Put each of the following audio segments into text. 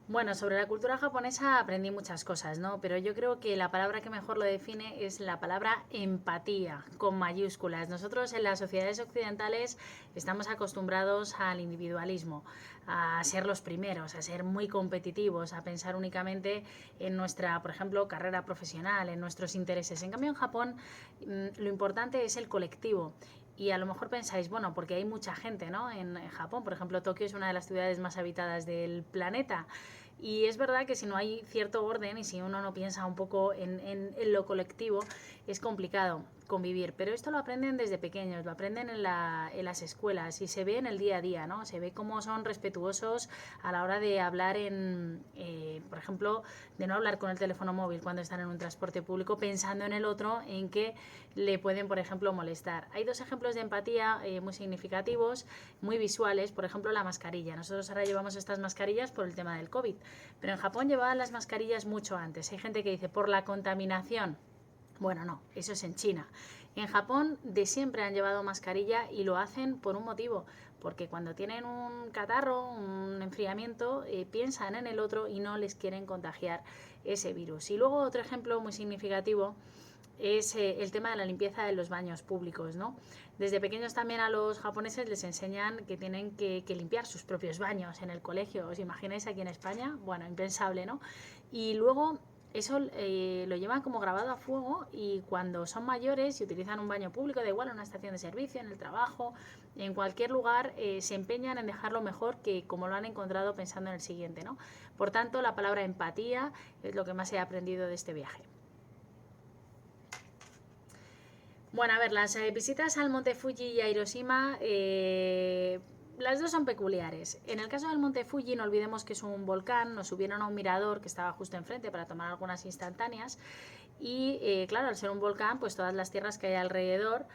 Bueno, sobre la cultura japonesa aprendí muchas cosas, ¿no? Pero yo creo que la palabra que mejor lo define es la palabra empatía, con mayúsculas. Nosotros en las sociedades occidentales estamos acostumbrados al individualismo, a ser los primeros, a ser muy competitivos, a pensar únicamente en nuestra, por ejemplo, carrera profesional, en nuestros intereses. En cambio, en Japón lo importante es el colectivo. Y a lo mejor pensáis, bueno, porque hay mucha gente, ¿no? En Japón, por ejemplo, Tokio es una de las ciudades más habitadas del planeta. Y es verdad que si no hay cierto orden y si uno no piensa un poco en lo colectivo, es complicado convivir. Pero esto lo aprenden desde pequeños, lo aprenden en las escuelas y se ve en el día a día, ¿no? Se ve cómo son respetuosos a la hora de hablar por ejemplo, de no hablar con el teléfono móvil cuando están en un transporte público pensando en el otro, en que le pueden, por ejemplo, molestar. Hay dos ejemplos de empatía muy significativos, muy visuales. Por ejemplo, la mascarilla. Nosotros ahora llevamos estas mascarillas por el tema del COVID, pero en Japón llevaban las mascarillas mucho antes. Hay gente que dice por la contaminación. Bueno, no, eso es en China. En Japón de siempre han llevado mascarilla y lo hacen por un motivo, porque cuando tienen un catarro, un enfriamiento, piensan en el otro y no les quieren contagiar ese virus. Y luego otro ejemplo muy significativo es el tema de la limpieza de los baños públicos, ¿no? Desde pequeños también a los japoneses les enseñan que tienen que limpiar sus propios baños en el colegio. ¿Os imagináis aquí en España? Bueno, impensable, ¿no? Y luego eso lo llevan como grabado a fuego y cuando son mayores y utilizan un baño público, da igual, en una estación de servicio, en el trabajo, en cualquier lugar, se empeñan en dejarlo mejor que como lo han encontrado pensando en el siguiente, ¿no? Por tanto, la palabra empatía es lo que más he aprendido de este viaje. Bueno, a ver, las visitas al Monte Fuji y a Hiroshima, las dos son peculiares. En el caso del Monte Fuji, no olvidemos que es un volcán, nos subieron a un mirador que estaba justo enfrente para tomar algunas instantáneas y claro, al ser un volcán, pues todas las tierras que hay alrededor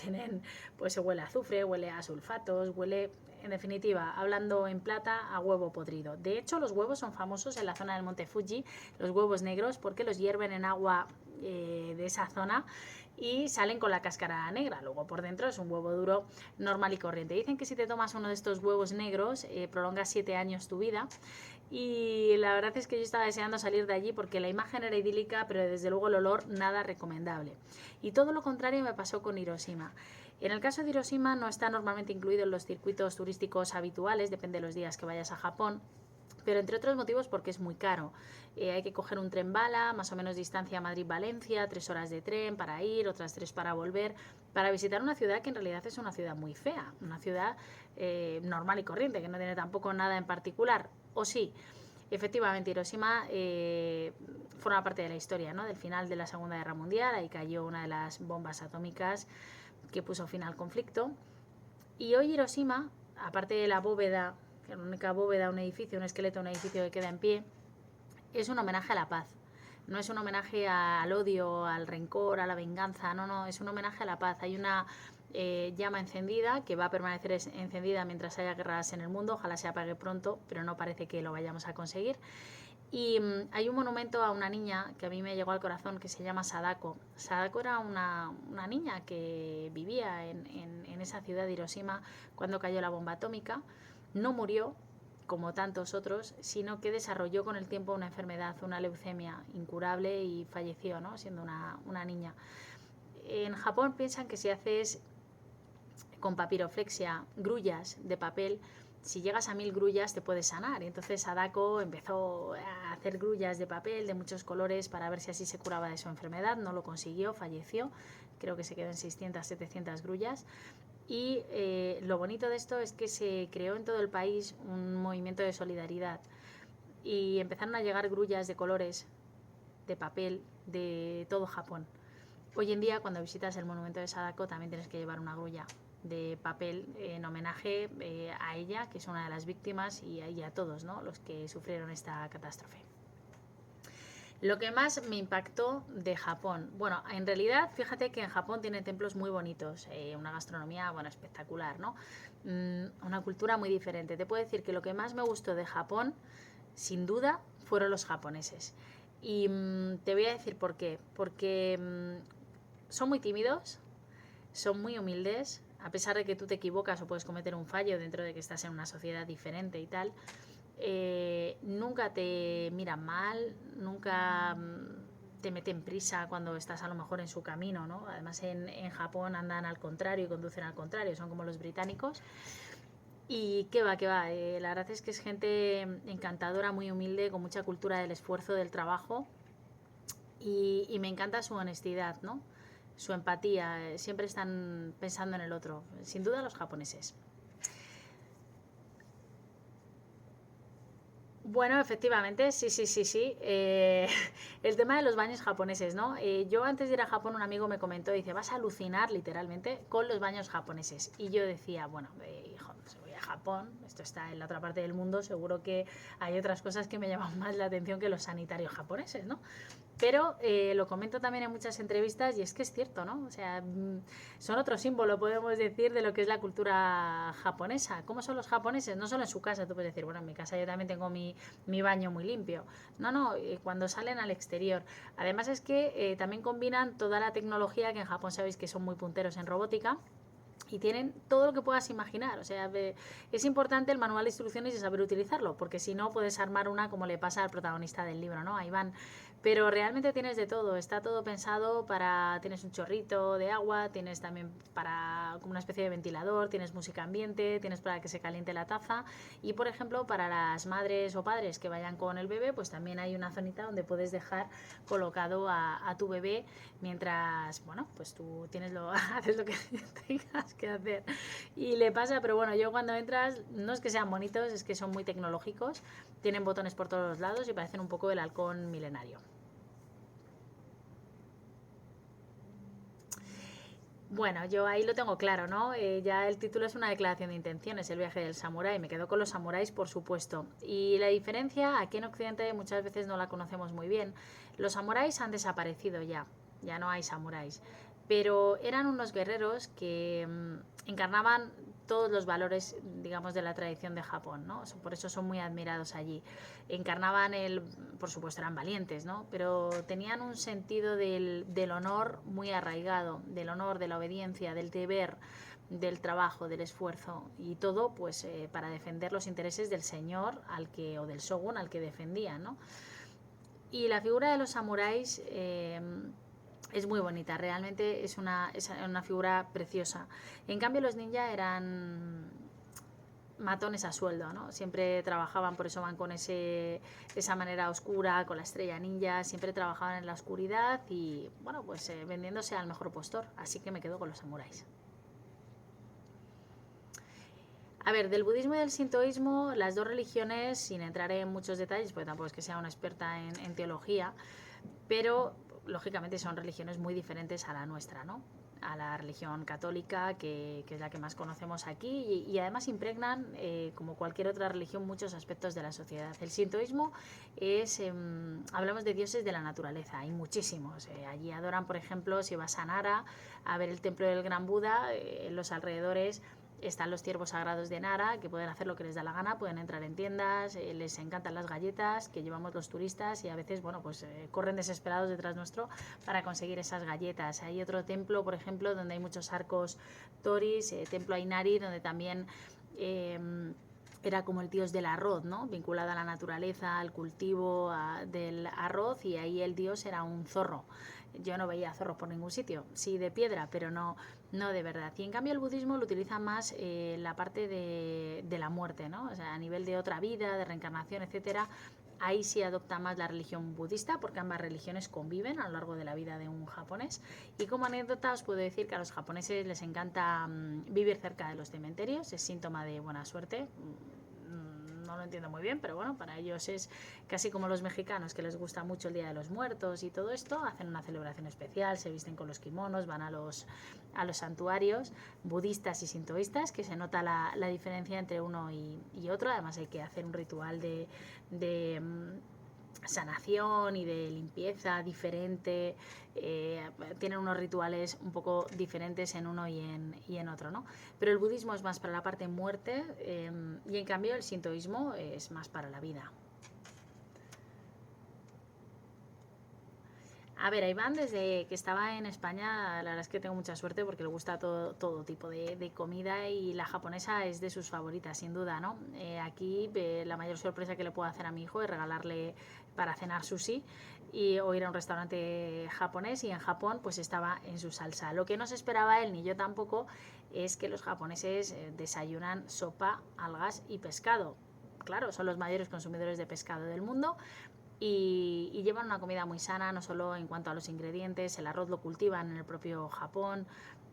tienen, pues se huele a azufre, huele a sulfatos, huele, en definitiva, hablando en plata, a huevo podrido. De hecho, los huevos son famosos en la zona del Monte Fuji, los huevos negros, porque los hierven en agua de esa zona y salen con la cáscara negra. Luego por dentro es un huevo duro normal y corriente. Dicen que si te tomas uno de estos huevos negros prolongas 7 años tu vida y la verdad es que yo estaba deseando salir de allí porque la imagen era idílica, pero desde luego el olor nada recomendable. Y todo lo contrario me pasó con Hiroshima. En el caso de Hiroshima no está normalmente incluido en los circuitos turísticos habituales, depende de los días que vayas a Japón, pero entre otros motivos porque es muy caro. Hay que coger un tren bala, más o menos distancia Madrid-Valencia, 3 horas de tren para ir, otras 3 para volver, para visitar una ciudad que en realidad es una ciudad muy fea, una ciudad normal y corriente, que no tiene tampoco nada en particular. O sí, efectivamente, Hiroshima forma parte de la historia, ¿no? Del final de la Segunda Guerra Mundial, ahí cayó una de las bombas atómicas que puso fin al conflicto. Y hoy Hiroshima, aparte de la bóveda, que es la única bóveda, un edificio, un esqueleto, un edificio que queda en pie, es un homenaje a la paz. No es un homenaje al odio, al rencor, a la venganza, no, no, es un homenaje a la paz. Hay una llama encendida que va a permanecer encendida mientras haya guerras en el mundo, ojalá se apague pronto, pero no parece que lo vayamos a conseguir. Y hay un monumento a una niña que a mí me llegó al corazón que se llama Sadako. Sadako era una niña que vivía en esa ciudad de Hiroshima cuando cayó la bomba atómica. No murió, como tantos otros, sino que desarrolló con el tiempo una enfermedad, una leucemia incurable y falleció, ¿no? Siendo una niña. En Japón piensan que si haces con papiroflexia grullas de papel, si llegas a 1000 grullas te puedes sanar. Y entonces Sadako empezó a hacer grullas de papel de muchos colores para ver si así se curaba de su enfermedad. No lo consiguió, falleció. Creo que se quedó en 600, 700 grullas. Y lo bonito de esto es que se creó en todo el país un movimiento de solidaridad. Y empezaron a llegar grullas de colores, de papel, de todo Japón. Hoy en día, cuando visitas el monumento de Sadako, también tienes que llevar una grulla de papel en homenaje a ella, que es una de las víctimas, y a todos, ¿no?, los que sufrieron esta catástrofe. Lo que más me impactó de Japón, bueno, en realidad, fíjate que en Japón tiene templos muy bonitos, una gastronomía, bueno, espectacular, ¿no? Una cultura muy diferente. Te puedo decir que lo que más me gustó de Japón, sin duda, fueron los japoneses. Y te voy a decir por qué. Porque son muy tímidos, son muy humildes, a pesar de que tú te equivocas o puedes cometer un fallo dentro de que estás en una sociedad diferente y tal. nunca te miran mal, nunca te meten prisa cuando estás a lo mejor en su camino, ¿no? Además en Japón andan al contrario y conducen al contrario, son como los británicos. Y qué va, la verdad es que es gente encantadora, muy humilde, con mucha cultura del esfuerzo, del trabajo. Y me encanta su honestidad, ¿no? Su empatía, siempre están pensando en el otro. Sin duda los japoneses. Bueno, efectivamente, sí. El tema de los baños japoneses, ¿no? Yo antes de ir a Japón un amigo me comentó, dice, vas a alucinar literalmente con los baños japoneses. Y yo decía, bueno, hijo, pues voy a Japón, esto está en la otra parte del mundo, seguro que hay otras cosas que me llaman más la atención que los sanitarios japoneses, ¿no? Pero lo comento también en muchas entrevistas y es que es cierto, ¿no? O sea, son otro símbolo, podemos decir, de lo que es la cultura japonesa. ¿Cómo son los japoneses? No solo en su casa, tú puedes decir, bueno, en mi casa yo también tengo mi baño muy limpio. No, cuando salen al exterior. Además es que también combinan toda la tecnología, que en Japón sabéis que son muy punteros en robótica, y tienen todo lo que puedas imaginar. O sea, es importante el manual de instrucciones y saber utilizarlo, porque si no puedes armar una como le pasa al protagonista del libro, ¿no? Ahí van. Pero realmente tienes de todo, está todo pensado para, tienes un chorrito de agua, tienes también para como una especie de ventilador, tienes música ambiente, tienes para que se caliente la taza y por ejemplo para las madres o padres que vayan con el bebé, pues también hay una zonita donde puedes dejar colocado a tu bebé mientras, bueno, pues tú haces lo que tengas que hacer y le pasa, pero bueno, yo cuando entras, no es que sean bonitos, es que son muy tecnológicos, tienen botones por todos los lados y parecen un poco el halcón milenario. Bueno, yo ahí lo tengo claro, ¿no? Ya el título es una declaración de intenciones, el viaje del samurái. Me quedo con los samuráis, por supuesto. Y la diferencia, aquí en Occidente muchas veces no la conocemos muy bien. Los samuráis han desaparecido ya, ya no hay samuráis. Pero eran unos guerreros que encarnaban todos los valores, digamos, de la tradición de Japón, ¿no? Por eso son muy admirados allí. Encarnaban por supuesto eran valientes, ¿no? Pero tenían un sentido del honor muy arraigado, del honor, de la obediencia, del deber, del trabajo, del esfuerzo y todo, pues, para defender los intereses del señor o del shogun al que defendían, ¿no? Y la figura de los samuráis es muy bonita, realmente es una figura preciosa. En cambio los ninja eran matones a sueldo, ¿no? Siempre trabajaban, por eso van con esa manera oscura, con la estrella ninja, siempre trabajaban en la oscuridad y, bueno, pues vendiéndose al mejor postor. Así que me quedo con los samuráis. A ver, del budismo y del sintoísmo, las dos religiones, sin entrar en muchos detalles, porque tampoco es que sea una experta en teología, pero lógicamente son religiones muy diferentes a la nuestra, ¿no? A la religión católica, que es la que más conocemos aquí, y además impregnan, como cualquier otra religión, muchos aspectos de la sociedad. El sintoísmo hablamos de dioses de la naturaleza, hay muchísimos. Allí adoran, por ejemplo, si vas a Nara a ver el templo del Gran Buda, en los alrededores están los ciervos sagrados de Nara, que pueden hacer lo que les da la gana, pueden entrar en tiendas, les encantan las galletas que llevamos los turistas y a veces, bueno, pues corren desesperados detrás nuestro para conseguir esas galletas. Hay otro templo, por ejemplo, donde hay muchos arcos toris, templo Ainari, donde también era como el dios del arroz, ¿no? Vinculado a la naturaleza, al cultivo del arroz, y ahí el dios era un zorro. Yo no veía zorros por ningún sitio, sí de piedra, pero no de verdad. Y en cambio el budismo lo utiliza más la parte de la muerte, ¿no? O sea, a nivel de otra vida, de reencarnación, etcétera. Ahí sí adopta más la religión budista, porque ambas religiones conviven a lo largo de la vida de un japonés. Y como anécdota os puedo decir que a los japoneses les encanta vivir cerca de los cementerios, es síntoma de buena suerte. No lo entiendo muy bien, pero bueno, para ellos es casi como los mexicanos, que les gusta mucho el Día de los Muertos y todo esto, hacen una celebración especial, se visten con los kimonos, van a los santuarios budistas y sintoístas, que se nota la diferencia entre uno y otro. Además hay que hacer un ritual de sanación y de limpieza diferente, tienen unos rituales un poco diferentes en uno y en otro, ¿no? Pero el budismo es más para la parte muerte y en cambio el sintoísmo es más para la vida. A ver, a Iván desde que estaba en España, la verdad es que tengo mucha suerte porque le gusta todo tipo de comida y la japonesa es de sus favoritas, sin duda, ¿no? Aquí la mayor sorpresa que le puedo hacer a mi hijo es regalarle para cenar sushi o ir a un restaurante japonés, y en Japón pues estaba en su salsa. Lo que no se esperaba él ni yo tampoco es que los japoneses desayunan sopa, algas y pescado. Claro, son los mayores consumidores de pescado del mundo y llevan una comida muy sana, no solo en cuanto a los ingredientes. El arroz lo cultivan en el propio Japón.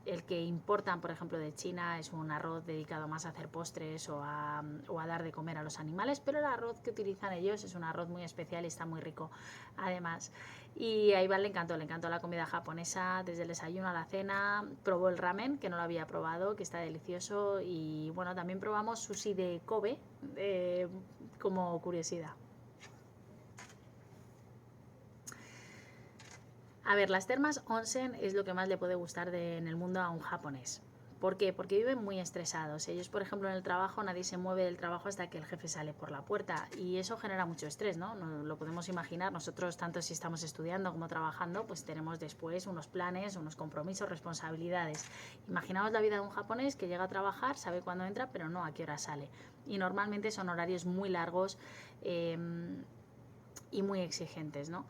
El que importan, por ejemplo, de China es un arroz dedicado más a hacer postres o a dar de comer a los animales, pero el arroz que utilizan ellos es un arroz muy especial y está muy rico, además. Y a Iván le encantó la comida japonesa, desde el desayuno a la cena. Probó el ramen, que no lo había probado, que está delicioso. Y bueno, también probamos sushi de Kobe, como curiosidad. A ver, las termas onsen es lo que más le puede gustar en el mundo a un japonés. ¿Por qué? Porque viven muy estresados. Ellos, por ejemplo, en el trabajo, nadie se mueve del trabajo hasta que el jefe sale por la puerta. Y eso genera mucho estrés, ¿no? Lo podemos imaginar. Nosotros, tanto si estamos estudiando como trabajando, pues tenemos después unos planes, unos compromisos, responsabilidades. Imaginaos la vida de un japonés que llega a trabajar, sabe cuándo entra, pero no a qué hora sale. Y normalmente son horarios muy largos y muy exigentes, ¿no?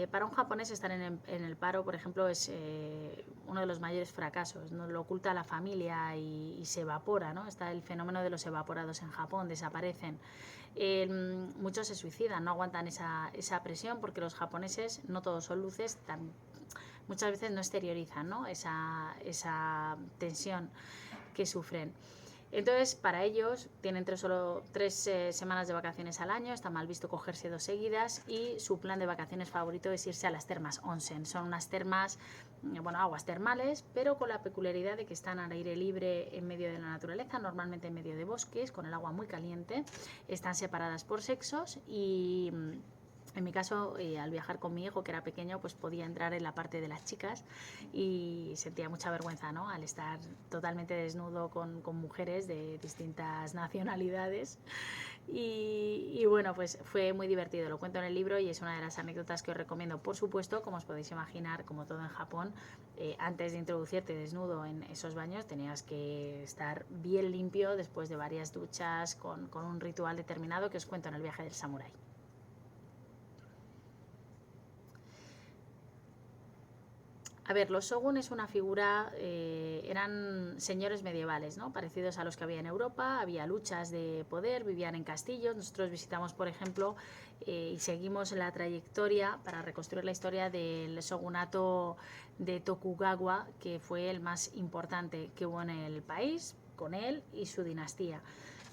Para un japonés estar en el paro, por ejemplo, es uno de los mayores fracasos, ¿no? Lo oculta la familia y se evapora, ¿no? Está el fenómeno de los evaporados en Japón, desaparecen. Muchos se suicidan, no aguantan esa presión, porque los japoneses, no todos son luces, muchas veces no exteriorizan, ¿no? esa tensión que sufren. Entonces, para ellos, tienen solo 3 semanas de vacaciones al año, está mal visto cogerse 2 seguidas, y su plan de vacaciones favorito es irse a las termas onsen. Son unas termas, aguas termales, pero con la peculiaridad de que están al aire libre en medio de la naturaleza, normalmente en medio de bosques, con el agua muy caliente. Están separadas por sexos y en mi caso, al viajar con mi hijo, que era pequeño, pues podía entrar en la parte de las chicas y sentía mucha vergüenza, ¿no? Al estar totalmente desnudo con mujeres de distintas nacionalidades. Y bueno, pues fue muy divertido. Lo cuento en el libro y es una de las anécdotas que os recomiendo. Por supuesto, como os podéis imaginar, como todo en Japón, antes de introducirte desnudo en esos baños tenías que estar bien limpio después de varias duchas con un ritual determinado que os cuento en el viaje del samurái. A ver, los shogun es una figura, eran señores medievales, ¿no? Parecidos a los que había en Europa, había luchas de poder, vivían en castillos. Nosotros visitamos, por ejemplo, y seguimos la trayectoria para reconstruir la historia del shogunato de Tokugawa, que fue el más importante que hubo en el país, con él y su dinastía.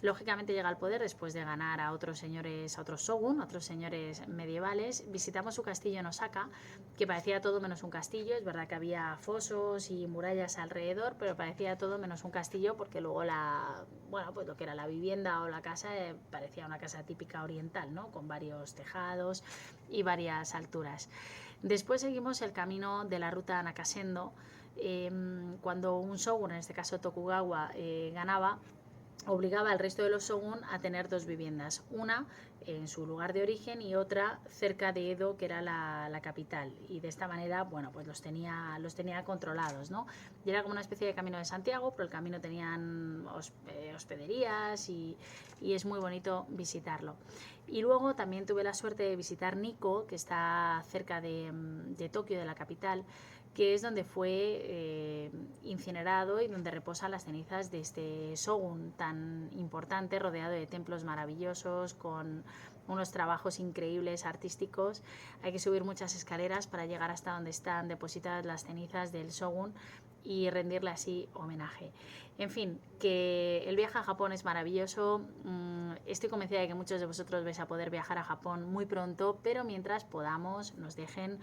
Lógicamente llega al poder después de ganar a otros señores, a otros shogun, a otros señores medievales. Visitamos su castillo en Osaka, que parecía todo menos un castillo. Es verdad que había fosos y murallas alrededor, pero parecía todo menos un castillo, porque luego pues lo que era la vivienda o la casa parecía una casa típica oriental, ¿no? Con varios tejados y varias alturas. Después seguimos el camino de la ruta Nakasendo. Cuando un shogun, en este caso Tokugawa, ganaba, obligaba al resto de los shogun a tener 2 viviendas, una en su lugar de origen y otra cerca de Edo, que era la capital, y de esta manera, pues los tenía controlados, ¿no? Y era como una especie de camino de Santiago, pero el camino tenían hospederías y es muy bonito visitarlo. Y luego también tuve la suerte de visitar Nikko, que está cerca de Tokio, de la capital, que es donde fue incinerado y donde reposan las cenizas de este shogun tan importante, rodeado de templos maravillosos, con unos trabajos increíbles artísticos. Hay que subir muchas escaleras para llegar hasta donde están depositadas las cenizas del shogun y rendirle así homenaje. En fin, que el viaje a Japón es maravilloso. Estoy convencida de que muchos de vosotros vais a poder viajar a Japón muy pronto, pero mientras podamos, nos dejen,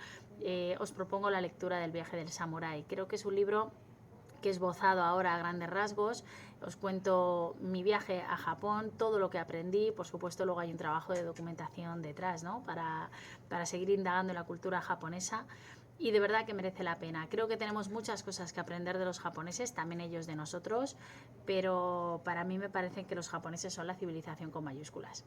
os propongo la lectura del viaje del samurái. Creo que es un libro que he esbozado ahora a grandes rasgos. Os cuento mi viaje a Japón, todo lo que aprendí. Por supuesto, luego hay un trabajo de documentación detrás, ¿no? Para seguir indagando en la cultura japonesa. Y de verdad que merece la pena. Creo que tenemos muchas cosas que aprender de los japoneses, también ellos de nosotros, pero para mí me parece que los japoneses son la civilización con mayúsculas.